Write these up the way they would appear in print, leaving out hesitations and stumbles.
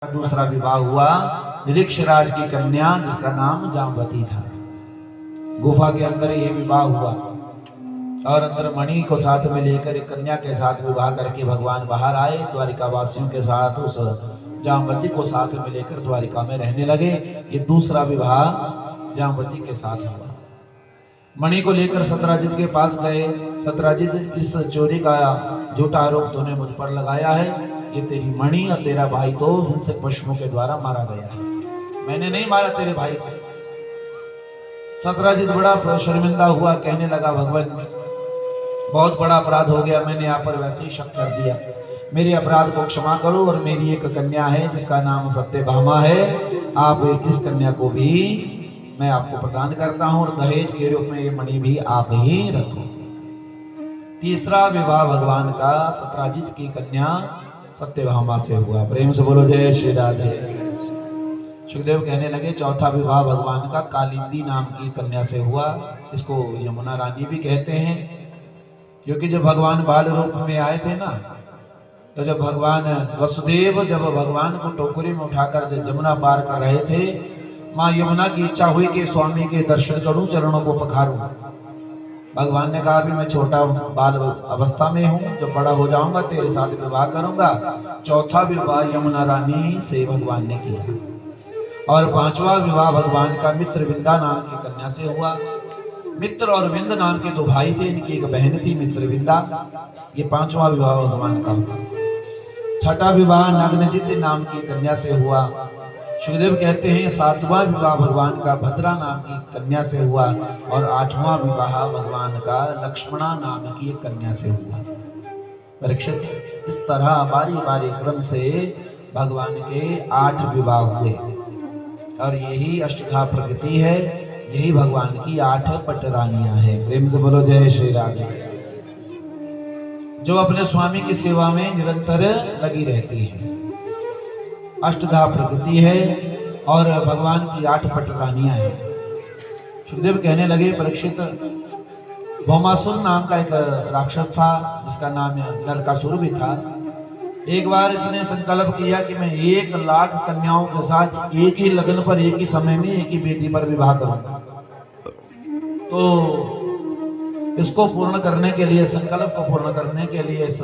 दूसरा विवाह हुआ ऋक्षराज की कन्या जिसका नाम जाम्बवती था। गुफा के अंदर ये विवाह हुआ और अंदर मणि को साथ में लेकर एक कन्या के साथ विवाह करके भगवान बाहर आए। द्वारिका वासियों के साथ उस जाम्बवती को साथ में लेकर द्वारिका में रहने लगे। ये दूसरा विवाह जाम्बवती के साथ हुआ। मणि को लेकर सत्राजित के पास गए। सत्राजित, इस चोरी का झूठा आरोप तूने मुझ पर लगाया है। ये तेरी मणि और तेरा भाई तो हिंसक पशुओं के द्वारा मारा गया है, मैंने नहीं मारा तेरे भाई को। सत्राजित बड़ा शर्मिंदा हुआ, कहने लगा भगवान बहुत बड़ा अपराध हो गया, मैंने आप पर वैसे ही शक कर दिया, मेरे अपराध को क्षमा करो। और मेरी एक कन्या है जिसका नाम सत्यभामा है, आप इस कन्या को भी मैं आपको प्रदान करता हूं और दहेज के रूप में ये मणि भी आप ही रखो। तीसरा विवाह भगवान का सत्राजित की कन्या सत्यभामा से हुआ। प्रेम से बोलो जय श्री राधे। सुखदेव कहने लगे चौथा विवाह भगवान का कालिंदी नाम की कन्या से हुआ। इसको यमुना रानी भी कहते हैं, क्योंकि जब भगवान बाल रूप में आए थे ना, तो जब भगवान वसुदेव जब भगवान को टोकरी में उठाकर जमुना पार कर रहे थे, माँ यमुना की इच्छा हुई कि स्वामी के दर्शन करूं, चरणों को पखारूं। भगवान ने कहा अभी मैं छोटा बाल अवस्था में हूँ, जब बड़ा हो जाऊंगा तेरे साथ विवाह करूंगा। चौथा विवाह यमुना रानी से भगवान ने किया। और पांचवा विवाह भगवान का मित्रविंदा नाम की कन्या से हुआ। मित्र और विंद नाम के दो भाई थे, इनकी एक बहन थी मित्रविंदा। ये पांचवा विवाह भगवान का हुआ। छठा विवाह नग्नजित नाम की कन्या से हुआ। सुखदेव कहते हैं सातवां विवाह भगवान का भद्रा नाम की कन्या से हुआ और आठवां विवाह भगवान का लक्ष्मणा नाम की एक कन्या से हुआ। परीक्षित, इस तरह बारी बारी क्रम से भगवान के 8 विवाह हुए और यही अष्टधा प्रकृति है, यही भगवान की 8 पटरानियां हैं। प्रेम से बोलो जय श्री राधे। जो अपने स्वामी की सेवा में निरंतर लगी रहती है, अष्टधा प्रकृति है और भगवान की 8 पटरानियां हैं। सुखदेव कहने लगे परीक्षित, भौमासुर नाम का एक राक्षस था जिसका नाम नरकासुर भी था। एक बार इसने संकल्प किया कि मैं 1 लाख कन्याओं के साथ एक ही लगन पर एक ही समय में एक ही वेदी पर विवाह करूंगा। तो इसको पूर्ण करने के लिए, संकल्प को पूर्ण करने के लिए इस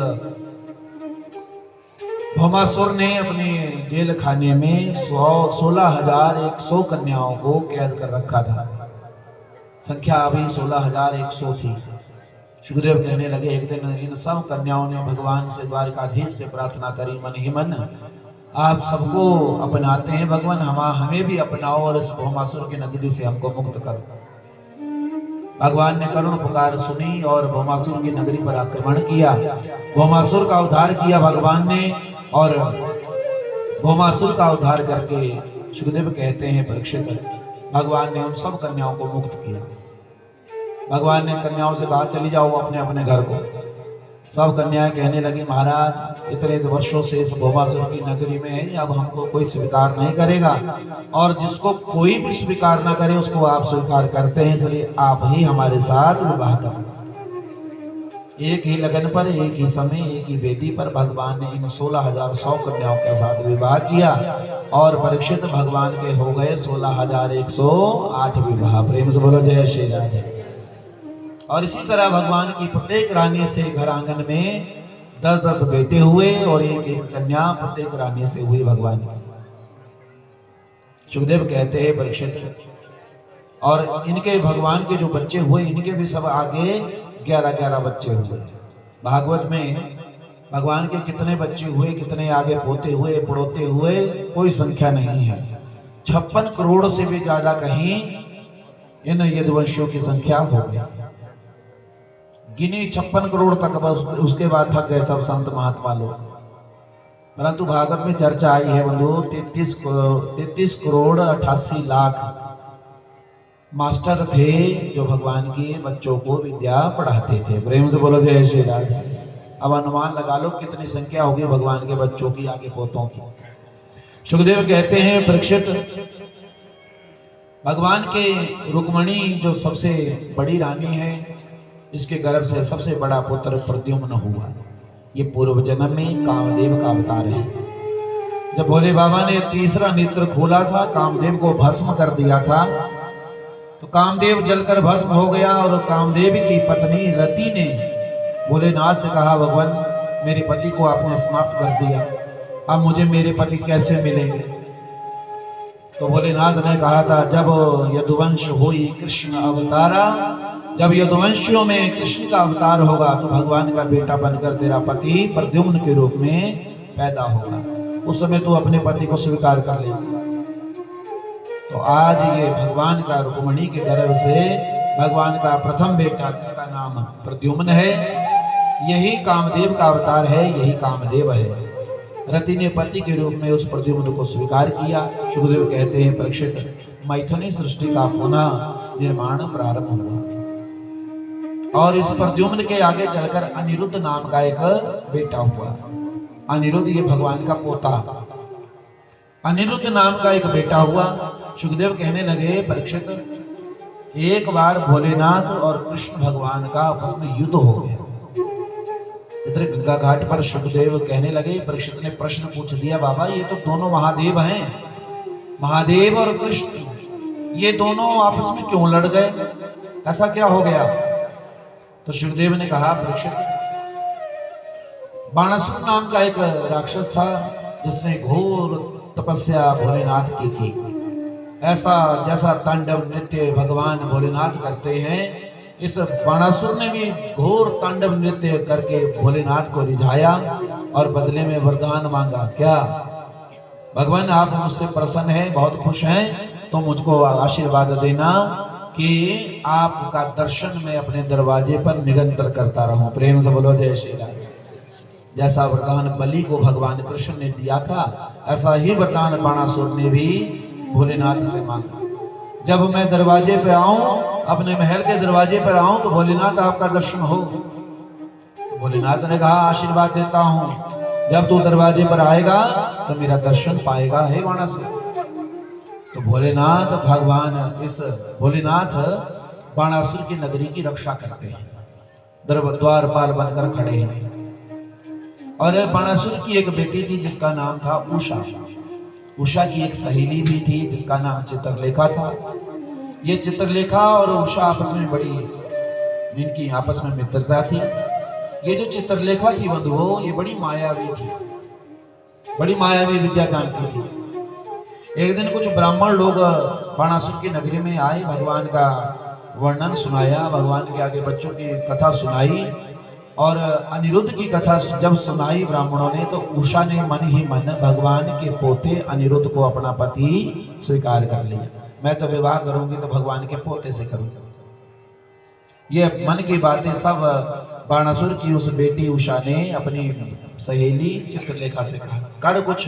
भौमासुर ने अपने जेल खाने में 16,100 कन्याओं को कैद कर रखा था। संख्या अभी 16,100 थी। सुखदेव कहने लगे एक दिन इन सब कन्याओं ने भगवान से, द्वारिकाधीश से प्रार्थना करी मन ही मन, आप सबको अपनाते हैं भगवान, हमें भी अपनाओ और इस भौमासुर की नगरी से हमको मुक्त करो। भगवान ने करुण पुकार सुनी और भौमासुर की नगरी पर आक्रमण किया। भौमासुर का उद्धार किया भगवान ने और भौमासुर का उद्धार करके सुखदेव कहते हैं परीक्षित, भगवान ने उन सब कन्याओं को मुक्त किया। भगवान ने कन्याओं से कहा चली जाओ अपने अपने घर को। सब कन्याएं कहने लगी महाराज इतने वर्षों से इस भौमासुर की नगरी में है, अब हमको कोई स्वीकार नहीं करेगा और जिसको कोई भी स्वीकार ना करे उसको आप स्वीकार करते हैं, इसलिए आप ही हमारे साथ विवाह करें। एक ही लगन पर, एक ही समय, एक ही वेदी पर भगवान ने इन 16,100 कन्याओं के साथ विवाह किया और परीक्षित भगवान के हो गए 16,108 विवाह। प्रेम से बोलो जय श्री राधे। और इसी तरह भगवान की प्रत्येक रानी से घर आंगन में 10-10 बेटे हुए और एक एक कन्या प्रत्येक रानी से हुई भगवान की। सुखदेव कहते हैं परीक्षित, और इनके भगवान के जो बच्चे हुए इनके भी सब आगे 11-11 बच्चे हुए। भागवत में भगवान के कितने बच्चे हुए, कितने आगे पोते हुए, पड़ोते हुए, कोई संख्या नहीं है। 56 करोड़ से भी ज्यादा कहीं इन यदुवंशियों की संख्या हो गई। गिनी 56 करोड़ तक, बस उसके बाद थक गए सब संत महात्मा लोग। परंतु भागवत में चर्चा आई है बंधु 33 करोड़ 88 लाख मास्टर थे जो भगवान के बच्चों को विद्या पढ़ाते थे। प्रेम से बोलो जय श्री राधे। अब अनुमान लगा लो कितनी संख्या होगी भगवान के बच्चों की, आगे पोतों की। सुखदेव कहते हैं परीक्षित, भगवान के रुक्मणी जो सबसे बड़ी रानी है, इसके गर्भ से सबसे बड़ा पुत्र प्रद्युम्न हुआ। ये पूर्व जन्म में कामदेव का अवतार है। जब भोले बाबा ने तीसरा नेत्र खोला था, कामदेव को भस्म कर दिया था, तो कामदेव जलकर भस्म हो गया और कामदेव की पत्नी रति ने भोलेनाथ से कहा, भगवान मेरे पति को आपने समाप्त कर दिया, अब मुझे मेरे पति कैसे मिलेंगे? तो भोलेनाथ ने कहा था, जब यदुवंश होई कृष्ण अवतारा, जब यदुवंशियों में कृष्ण का अवतार होगा तो भगवान का बेटा बनकर तेरा पति प्रद्युम्न के रूप में पैदा होगा, उस समय तू अपने पति को स्वीकार कर ले। तो आज ये भगवान का रुक्मिणी के गर्भ से भगवान का प्रथम बेटा जिसका नाम प्रद्युम्न है, यही कामदेव का अवतार है, यही कामदेव है। रति ने पति के रूप में उस प्रद्युम्न को स्वीकार किया। सुखदेव कहते हैं, परीक्षित, मैथुनी सृष्टि का पुनः निर्माण प्रारंभ हुआ और इस प्रद्युम्न के आगे चलकर अनिरुद्ध नाम का एक बेटा हुआ। अनिरुद्ध ये भगवान का पोता, अनिरुद्ध नाम का एक बेटा हुआ। सुखदेव कहने लगे, परीक्षित, एक बार भोलेनाथ और कृष्ण भगवान का आपस में युद्ध हो गया। इधर गंगा घाट पर सुखदेव कहने लगे, परीक्षित ने प्रश्न पूछ दिया, बाबा ये तो दोनों महादेव हैं, महादेव और कृष्ण, ये दोनों आपस में क्यों लड़ गए, ऐसा क्या हो गया? तो सुखदेव ने कहा, परीक्षित, बाणासुर नाम का एक राक्षस था जिसने घोर तपस्या भोलेनाथ की थी। ऐसा जैसा तांडव नृत्य भगवान भोलेनाथ करते हैं, इस बाणासुर ने भी घोर तांडव नृत्य करके भोलेनाथ को रिझाया और बदले में वरदान मांगा। क्या भगवान आप मुझसे प्रसन्न हैं, बहुत खुश हैं, तो मुझको आशीर्वाद देना कि आपका दर्शन मैं अपने दरवाजे पर निरंतर करता रहूं। प्रेम से बोलो जय श्री राम। जैसा वरदान बलि को भगवान कृष्ण ने दिया था, ऐसा ही वरदान बाणासुर ने भी भोलेनाथ से मांगा। जब मैं दरवाजे पे आऊं, अपने महल के दरवाजे पर आऊं, तो भोलेनाथ आपका दर्शन हो। तो भोलेनाथ ने कहा, आशीर्वाद देता हूं, जब तू दरवाजे पर आएगा तो मेरा दर्शन पाएगा, हे बाणासुर। तो भोलेनाथ बाणासुर की नगरी की रक्षा करते हैं, द्वारपाल बनकर खड़े हैं। और बाणासुर की एक बेटी थी जिसका नाम था उषा। उषा की एक सहेली भी थी जिसका नाम चित्रलेखा था। ये चित्रलेखा और उषा आपस में इनकी आपस में मित्रता थी। ये जो चित्रलेखा थी बंधुओं, ये बड़ी मायावी थी, बड़ी मायावी विद्या जानती थी। एक दिन कुछ ब्राह्मण लोग बाणासुर की नगरी में आए, भगवान का वर्णन सुनाया, भगवान के आगे बच्चों की कथा सुनाई और अनिरुद्ध की कथा जब सुनाई ब्राह्मणों ने, तो उषा ने मन ही मन भगवान के पोते अनिरुद्ध को अपना पति स्वीकार कर लिया। मैं तो विवाह करूंगी तो भगवान के पोते से करूंगी। ये मन की बातें सब बाणासुर की उस बेटी उषा ने अपनी सहेली चित्रलेखा से कहा, कर कुछ।